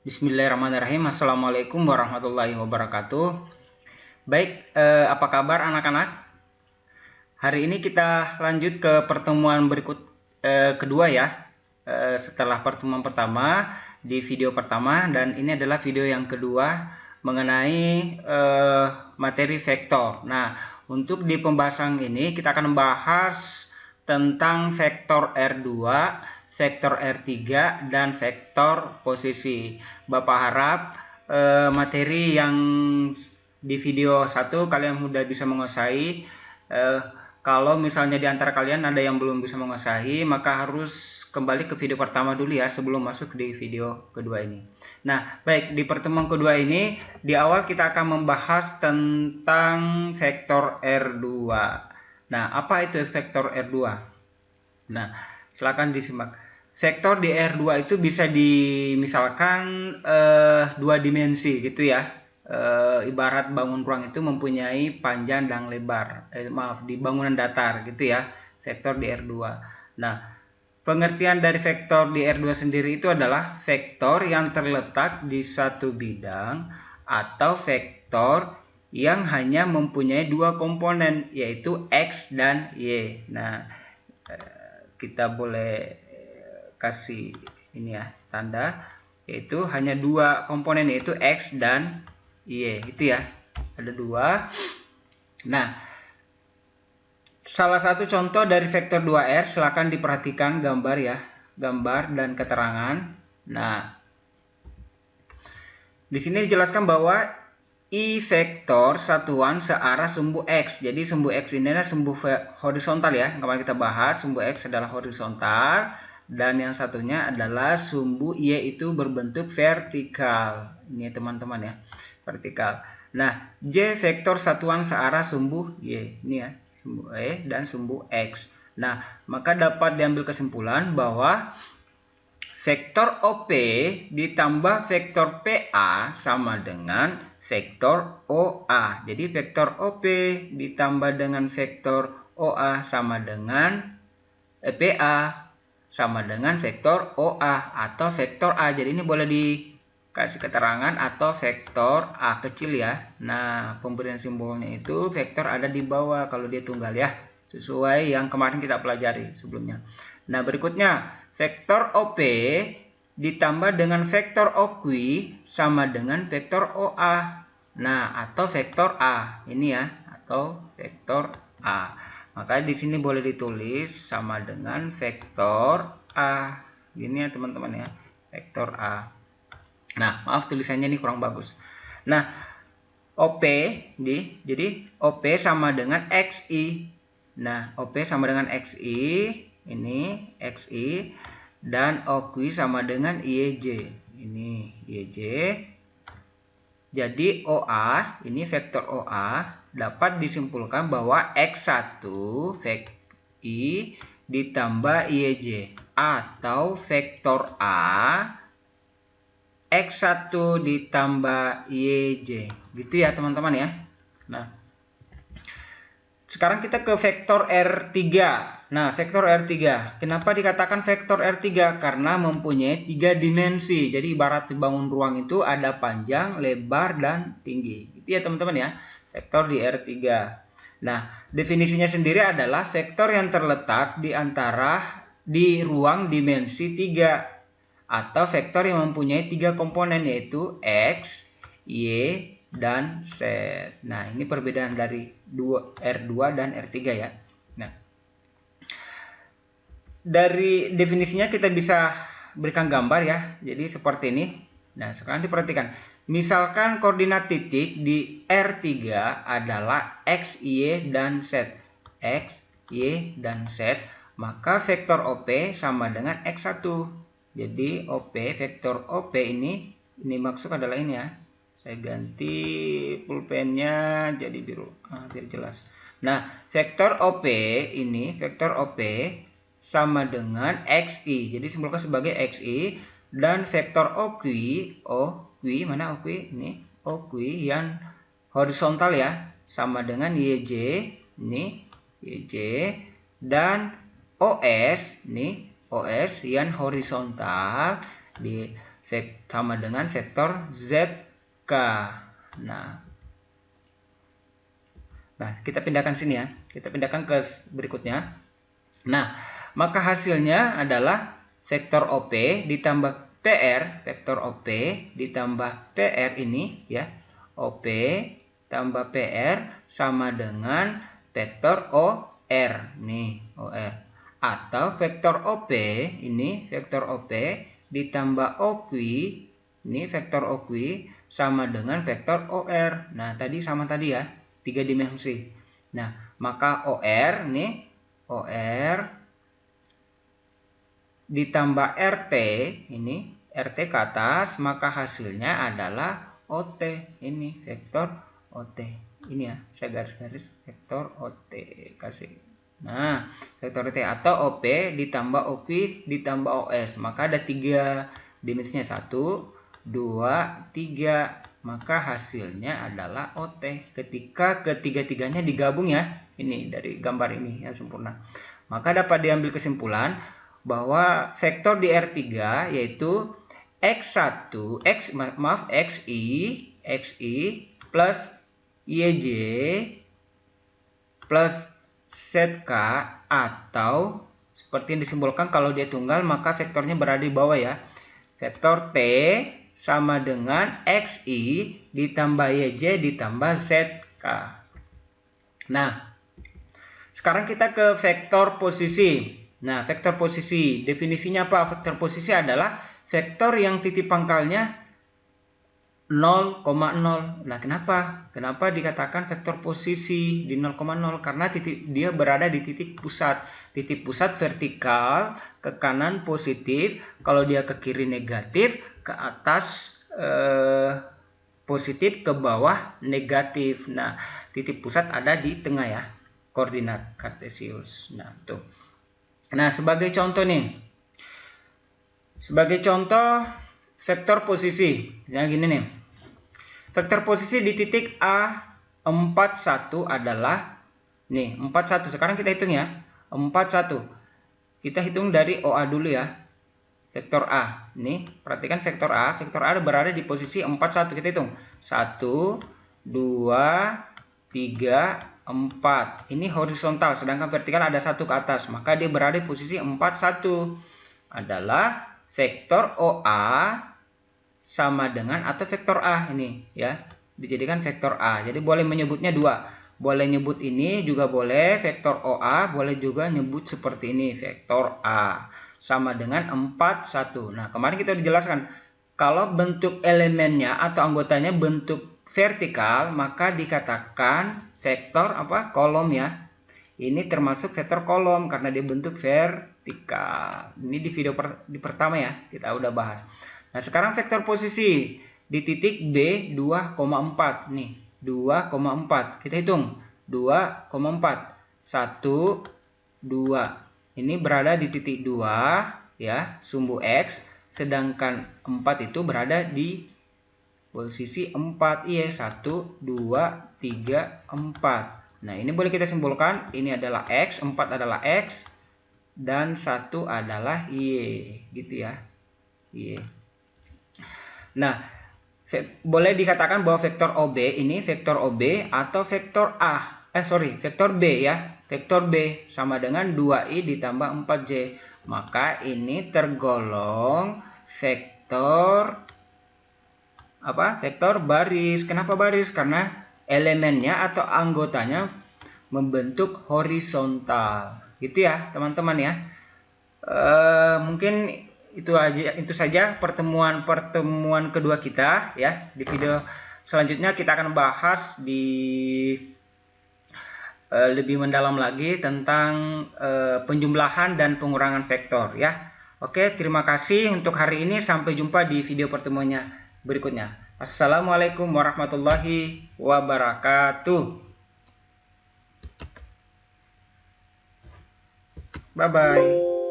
Bismillahirrahmanirrahim. Assalamualaikum warahmatullahi wabarakatuh. Baik, apa kabar anak-anak? Hari ini kita lanjut ke pertemuan kedua ya. Setelah pertemuan pertama di video pertama, dan ini adalah video yang kedua mengenai materi vektor. Nah, untuk di pembahasan ini kita akan membahas tentang vektor R2, vektor R3, dan vektor posisi. Bapak harap materi yang di video 1 kalian mudah bisa menguasai. Kalau misalnya di antara kalian ada yang belum bisa menguasai, maka harus kembali ke video pertama dulu ya sebelum masuk di video kedua ini. Nah, baik, di pertemuan kedua ini di awal kita akan membahas tentang vektor R2. Nah, apa itu vektor R2? Nah, silakan disimak. Vektor di R2 itu bisa dimisalkan dua dimensi gitu ya. Ibarat bangun ruang itu mempunyai panjang dan lebar. Di bangunan datar gitu ya. Vektor di R2. Nah, pengertian dari vektor di R2 sendiri itu adalah vektor yang terletak di satu bidang atau vektor yang hanya mempunyai dua komponen, yaitu X dan Y. Nah, kita boleh kasih ini ya tanda, yaitu hanya dua komponen, yaitu X dan Y. Itu ya, ada dua. Nah, salah satu contoh dari vektor 2R, silakan diperhatikan gambar ya, gambar dan keterangan. Nah, di sini dijelaskan bahwa I vektor satuan searah sumbu X. Jadi sumbu X ini adalah sumbu horizontal ya. Kemarin kita bahas sumbu X adalah horizontal, dan yang satunya adalah sumbu Y itu berbentuk vertikal. Ini teman-teman ya, vertikal. Nah, J vektor satuan searah sumbu Y. Ini ya, sumbu E dan sumbu X. Nah, maka dapat diambil kesimpulan bahwa vektor OP ditambah vektor PA sama dengan vektor OA. Jadi vektor OP ditambah dengan vektor OA sama dengan PA sama dengan vektor OA atau vektor A. Jadi ini boleh dikasih keterangan atau vektor A kecil ya. Nah, pemberian simbolnya itu vektor ada di bawah kalau dia tunggal ya, sesuai yang kemarin kita pelajari sebelumnya. Nah, berikutnya vektor OP ditambah dengan vektor OQ sama dengan vektor OA. Nah, atau vektor A. Ini ya, atau vektor A. Maka di sini boleh ditulis sama dengan vektor A. Gini ya teman-teman ya, vektor A. Nah, maaf tulisannya ini kurang bagus. Nah, OP jadi OP sama dengan XI. Nah, OP sama dengan XI, ini XI, dan OQ sama dengan IJ. Ini IJ. Jadi OA, ini vektor OA, dapat disimpulkan bahwa X1 I ditambah IJ atau vektor A X1 ditambah IJ. Gitu ya teman-teman ya. Nah, sekarang kita ke vektor R3. Nah, vektor R3. Kenapa dikatakan vektor R3? Karena mempunyai 3 dimensi. Jadi ibarat dibangun ruang itu ada panjang, lebar, dan tinggi. Itu ya teman-teman ya, vektor di R3. Nah, definisinya sendiri adalah vektor yang terletak di ruang dimensi 3 atau vektor yang mempunyai 3 komponen, yaitu X, Y, dan Z. Nah, ini perbedaan dari R2 dan R3 ya. Nah, dari definisinya kita bisa berikan gambar ya. Jadi seperti ini. Nah, sekarang diperhatikan. Misalkan koordinat titik di R3 adalah X, Y, dan Z. X, Y, dan Z. Maka vektor OP sama dengan X1. Jadi OP, vektor OP ini maksud adalah ini ya. Saya ganti pulpennya jadi biru, biar jelas. Nah, vektor OP ini, vektor OP sama dengan XI. Jadi simbolkan sebagai XI, dan vektor OQ, mana OQ? Ini OQ yang horizontal ya, sama dengan YJ, ini YJ, dan OS, ini OS yang horizontal di sama dengan vektor ZK. Nah, kita pindahkan sini ya. Kita pindahkan ke berikutnya. Nah, maka hasilnya adalah vektor OP ditambah PR, vektor OP ditambah PR ini ya. OP tambah PR sama dengan vektor OR nih, OR. Atau vektor OP ini, vektor OP ditambah OQ, ini vektor OQ sama dengan vektor OR. Nah, tadi sama tadi ya, 3 dimensi. Nah, maka OR nih, OR ditambah RT, ini RT ke atas, maka hasilnya adalah OT. Ini vektor OT. Ini ya, saya garis-garis vektor OT kasih. Nah, vektor OT atau OP ditambah OQ ditambah OS, maka ada 3 dimensinya, 1, 2, 3. Maka hasilnya adalah OT ketika ketiga-tiganya digabung ya. Ini dari gambar ini yang sempurna. Maka dapat diambil kesimpulan bahwa vektor di R3 yaitu XI plus YJ plus ZK, atau seperti yang disimbolkan kalau dia tunggal maka vektornya berada di bawah ya. Vektor T sama dengan XI ditambah YJ ditambah ZK. Nah, sekarang kita ke vektor posisi. Nah, vektor posisi, definisinya apa? Vektor posisi adalah vektor yang titik pangkalnya 0,0. Nah, kenapa? Kenapa dikatakan vektor posisi di 0,0? Karena dia berada di titik pusat. Titik pusat vertikal, ke kanan positif, kalau dia ke kiri negatif, ke atas positif, ke bawah negatif. Nah, titik pusat ada di tengah ya, koordinat kartesius. Nah, tuh. Nah, sebagai contoh nih. Sebagai contoh vektor posisi. Ya, gini nih. Vektor posisi di titik A41 adalah nih, 41. Sekarang kita hitung ya. 41. Kita hitung dari OA dulu ya. Vektor A. Nih, perhatikan vektor A. Vektor A berada di posisi 41. Kita hitung. 1, 2, 3, 4. Ini horizontal, sedangkan vertikal ada 1 ke atas. Maka dia berada di posisi 41. Adalah vektor OA sama dengan atau vektor A ini ya, dijadikan vektor A. Jadi boleh menyebutnya 2. Boleh nyebut ini juga boleh vektor OA, boleh juga nyebut seperti ini vektor A sama dengan 41. Nah, kemarin kita dijelaskan kalau bentuk elemennya atau anggotanya bentuk vertikal maka dikatakan vektor apa? Kolom ya. Ini termasuk vektor kolom karena dia bentuk vertikal. Ini di video pertama ya, kita udah bahas. Nah, sekarang vektor posisi di titik B 2,4 nih. 2,4. Kita hitung. 2,4. 1, 2. Ini berada di titik 2 ya, sumbu X, sedangkan 4 itu berada di posisi 4. Iya, 1, 2, 3, 4. Nah, ini boleh kita simpulkan, ini adalah X, 4 adalah X dan 1 adalah Y, gitu ya. Y. Nah, boleh dikatakan bahwa vektor OB ini vektor OB atau vektor vektor B ya. Vektor B sama dengan 2i ditambah 4j. Maka ini tergolong vektor apa? Vektor baris. Kenapa baris? Karena elemennya atau anggotanya membentuk horizontal. Gitu ya, teman-teman ya. Mungkin itu saja pertemuan kedua kita ya. Di video selanjutnya kita akan bahas lebih mendalam lagi tentang penjumlahan dan pengurangan vektor ya. Oke, terima kasih untuk hari ini, sampai jumpa di video pertemuannya berikutnya. Assalamualaikum warahmatullahi wabarakatuh. Bye bye.